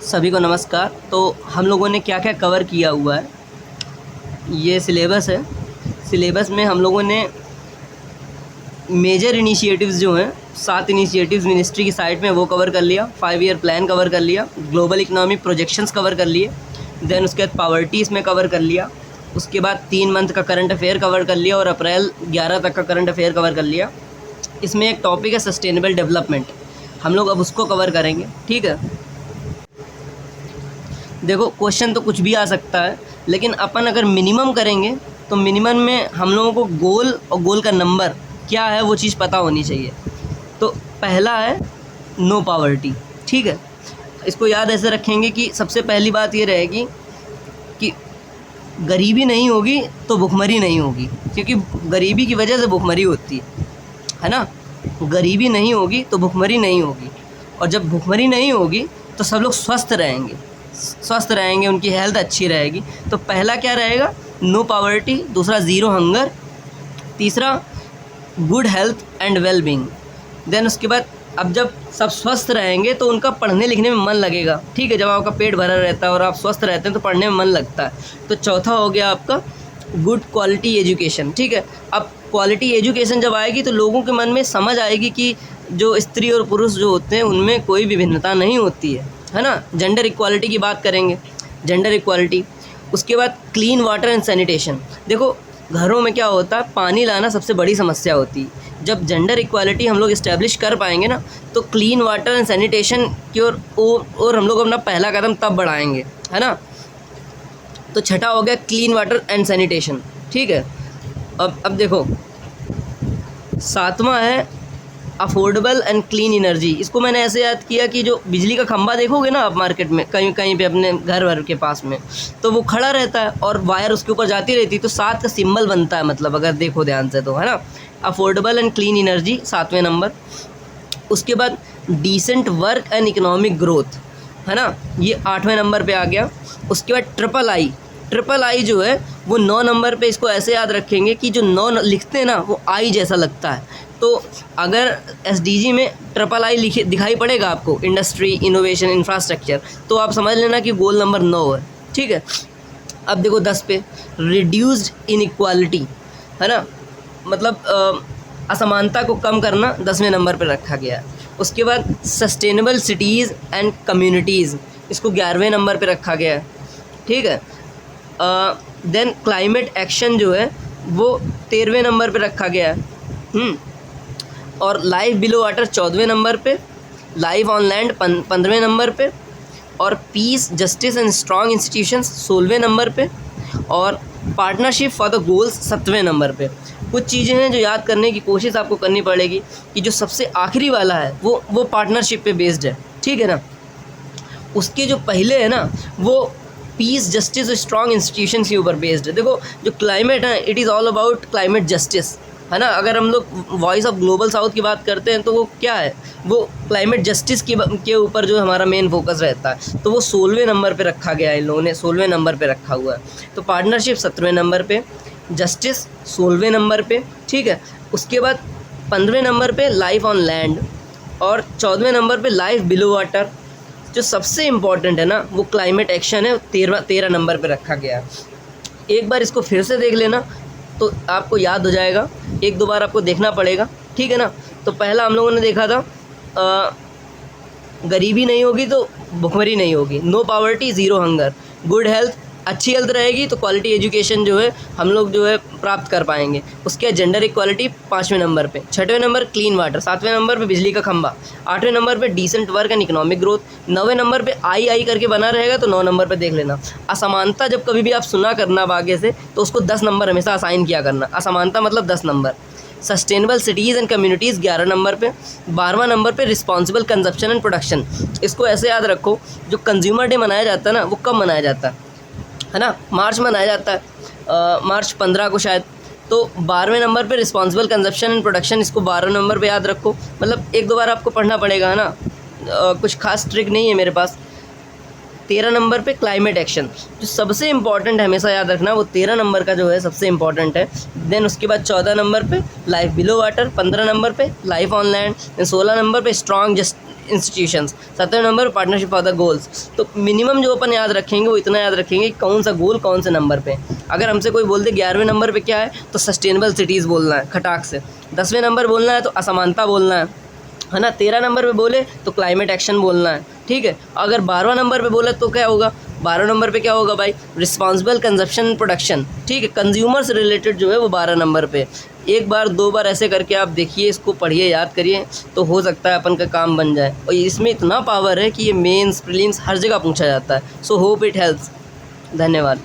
सभी को नमस्कार। तो हम लोगों ने क्या क्या कवर किया हुआ है, ये सिलेबस है। सिलेबस में हम लोगों ने मेजर इनिशिएटिव्स जो हैं 7 इनिशिएटिव्स मिनिस्ट्री की साइट में वो कवर कर लिया, 5 ईयर प्लान कवर कर लिया, ग्लोबल इकोनॉमिक प्रोजेक्शंस कवर कर लिए, देन उसके बाद पावर्टी इसमें कवर कर लिया, उसके बाद 3 मंथ का करंट अफेयर कवर कर लिया और अप्रैल 11 तक का करंट अफेयर कवर कर लिया। इसमें एक टॉपिक है सस्टेनेबल डेवलपमेंट, हम लोग अब उसको कवर करेंगे। ठीक है, देखो क्वेश्चन तो कुछ भी आ सकता है, लेकिन अपन अगर मिनिमम करेंगे तो मिनिमम में हम लोगों को गोल और गोल का नंबर क्या है वो चीज़ पता होनी चाहिए। तो पहला है नो पावर्टी। ठीक है, इसको याद ऐसे रखेंगे कि सबसे पहली बात ये रहेगी कि गरीबी नहीं होगी तो भुखमरी नहीं होगी, क्योंकि गरीबी की वजह से भुखमरी होती है ना। गरीबी नहीं होगी तो भुखमरी नहीं होगी, और जब भुखमरी नहीं होगी तो सब लोग स्वस्थ रहेंगे, उनकी हेल्थ अच्छी रहेगी। तो पहला क्या रहेगा, नो पावर्टी। दूसरा ज़ीरो हंगर। तीसरा good health and well being. Then उसके बाद अब जब सब स्वस्थ रहेंगे तो उनका पढ़ने लिखने में मन लगेगा। ठीक है, जब आपका पेट भरा रहता है और आप स्वस्थ रहते हैं तो पढ़ने में मन लगता है। तो चौथा हो गया आपका गुड क्वालिटी एजुकेशन। ठीक है, अब क्वालिटी एजुकेशन जब आएगी तो लोगों के मन में समझ आएगी कि जो स्त्री और पुरुष जो होते हैं उनमें कोई भी भिन्नता नहीं होती है ना। जेंडर इक्वालिटी की बात करेंगे, जेंडर इक्वालिटी। उसके बाद क्लीन वाटर एंड सैनिटेशन। देखो घरों में क्या होता है, पानी लाना सबसे बड़ी समस्या होती है। जब जेंडर इक्वालिटी हम लोग इस्टेब्लिश कर पाएंगे ना, तो क्लीन वाटर एंड सैनिटेशन की और हम लोग अपना पहला कदम तब बढ़ाएंगे, है ना। तो छठा हो गया क्लीन वाटर एंड सैनिटेशन। ठीक है, अब देखो सातवां है अफोर्डेबल एंड क्लीन एनर्जी। इसको मैंने ऐसे याद किया कि जो बिजली का खंभा देखोगे ना आप मार्केट में कहीं कहीं पे अपने घर वर के पास में, तो वो खड़ा रहता है और वायर उसके ऊपर जाती रहती है, तो 7 का सिंबल बनता है, मतलब अगर देखो ध्यान से तो, है ना। अफोर्डेबल एंड क्लीन एनर्जी 7वें नंबर। उसके बाद decent work and economic growth, है ना, ये 8वें नंबर पर आ गया। उसके बाद ट्रिपल आई जो है वो 9 नंबर पे। इसको ऐसे याद रखेंगे कि जो 9 लिखते हैं ना वो आई जैसा लगता है। तो अगर एसडीजी में ट्रिपल आई लिखे दिखाई पड़ेगा आपको, इंडस्ट्री, इनोवेशन, इंफ्रास्ट्रक्चर, तो आप समझ लेना कि गोल नंबर 9 है। ठीक है, अब देखो 10 पे रिड्यूस्ड इनइक्वालिटी, है ना, मतलब असमानता को कम करना 10वें नंबर पर रखा गया है। उसके बाद सस्टेनेबल सिटीज़ एंड कम्युनिटीज़, इसको 11वें नंबर पर रखा गया है। ठीक है, देन क्लाइमेट एक्शन जो है वो 13वें नंबर पे रखा गया है। और लाइफ बिलो वाटर 14वें नंबर पे, लाइफ ऑन लैंड 15वें नंबर पे, और peace, justice and strong institutions 16वें नंबर पे, और पार्टनरशिप फॉर द गोल्स 7वें नंबर पे। कुछ चीज़ें हैं जो याद करने की कोशिश आपको करनी पड़ेगी कि जो सबसे आखिरी वाला है वो पार्टनरशिप पे बेस्ड है। ठीक है ना, उसके जो पहले है ना वो पीस, जस्टिस और स्ट्रॉन्ग इंस्टीट्यूशंस के ऊपर बेस्ड है। देखो जो क्लाइमेट है, it is all about climate justice, है ना। अगर हम लोग वॉइस ऑफ ग्लोबल साउथ की बात करते हैं तो वो क्या है, वो क्लाइमेट जस्टिस के ऊपर जो हमारा मेन फोकस रहता है। तो वो 16वें नंबर पे रखा गया है, इन लोगों ने 16वें नंबर पे रखा हुआ है। तो पार्टनरशिप 17वें नंबर पे, जस्टिस 16वें नंबर पे। ठीक है, उसके बाद 15वें नंबर पे लाइफ ऑन लैंड, और 14वें नंबर पे लाइफ बिलो वाटर। जो सबसे इम्पॉर्टेंट है ना वो क्लाइमेट एक्शन है, 13 नंबर पे रखा गया है। एक बार इसको फिर से देख लेना तो आपको याद हो जाएगा, 1-2 बार आपको देखना पड़ेगा। ठीक है ना। तो पहला हम लोगों ने देखा था गरीबी नहीं होगी तो भुखमरी नहीं होगी, no poverty, zero hunger, good health, अच्छी हेल्थ रहेगी तो क्वालिटी एजुकेशन जो है हम लोग जो है प्राप्त कर पाएंगे। उसके बाद जेंडर इक्वालिटी 5वें नंबर पे, 6वें नंबर क्लीन वाटर, 7वें नंबर पे बिजली का खंभा, 8वें नंबर पे decent work and economic growth, 9वें नंबर पे आई करके बना रहेगा तो 9 नंबर पे देख लेना। असमानता जब कभी भी आप सुना करना अब आगे से तो उसको 10 नंबर हमेशा असाइन किया करना, असमानता मतलब 10 number. Sustainable cities and communities 11 number पे। 12वां नंबर पे रिस्पॉन्सिबल कंजप्शन एंड प्रोडक्शन। इसको ऐसे याद रखो, जो कंज्यूमर डे मनाया जाता है ना वो कब मनाया जाता है ना, मार्च में मनाया जाता है, मार्च 15 को शायद। तो 12वें नंबर पे रिस्पॉन्सिबल कंजप्शन एंड प्रोडक्शन, इसको 12वें नंबर पे याद रखो, मतलब 1-2 बार आपको पढ़ना पड़ेगा, है ना, कुछ खास ट्रिक नहीं है मेरे पास। 13 नंबर पे क्लाइमेट एक्शन, जो सबसे इम्पॉर्टेंट है हमेशा याद रखना, वो 13 नंबर का जो है सबसे इम्पॉर्टेंट है। देन उसके बाद 14 नंबर पे लाइफ बिलो वाटर, 15 नंबर पे life on land, then 16 number पे स्ट्रॉन्ग इंस्टीट्यूशंस। 7वें number partnership for the goals. तो मिनिमम जो अपन याद रखेंगे वो इतना याद रखेंगे कि कौन सा गोल कौन से नंबर पे। अगर हमसे कोई बोल दे 11वें नंबर पे क्या है, तो सस्टेनेबल सिटीज़ बोलना है खटाक से। 10वें नंबर बोलना है तो असमानता बोलना है ना। 13 नंबर पे बोले तो क्लाइमेट एक्शन बोलना है, ठीक है। अगर 12वां नंबर पे बोले तो क्या होगा, 12 नंबर पे क्या होगा भाई, रिस्पांसिबल कंजप्शन प्रोडक्शन, ठीक है। कंज्यूमर से रिलेटेड जो है वो 12 नंबर पे। एक बार 2 बार ऐसे करके आप देखिए, इसको पढ़िए, याद करिए, तो हो सकता है अपन का काम बन जाए। और इसमें इतना पावर है कि ये मेंस प्रीलिम्स हर जगह पूछा जाता है। So hope it helps. धन्यवाद।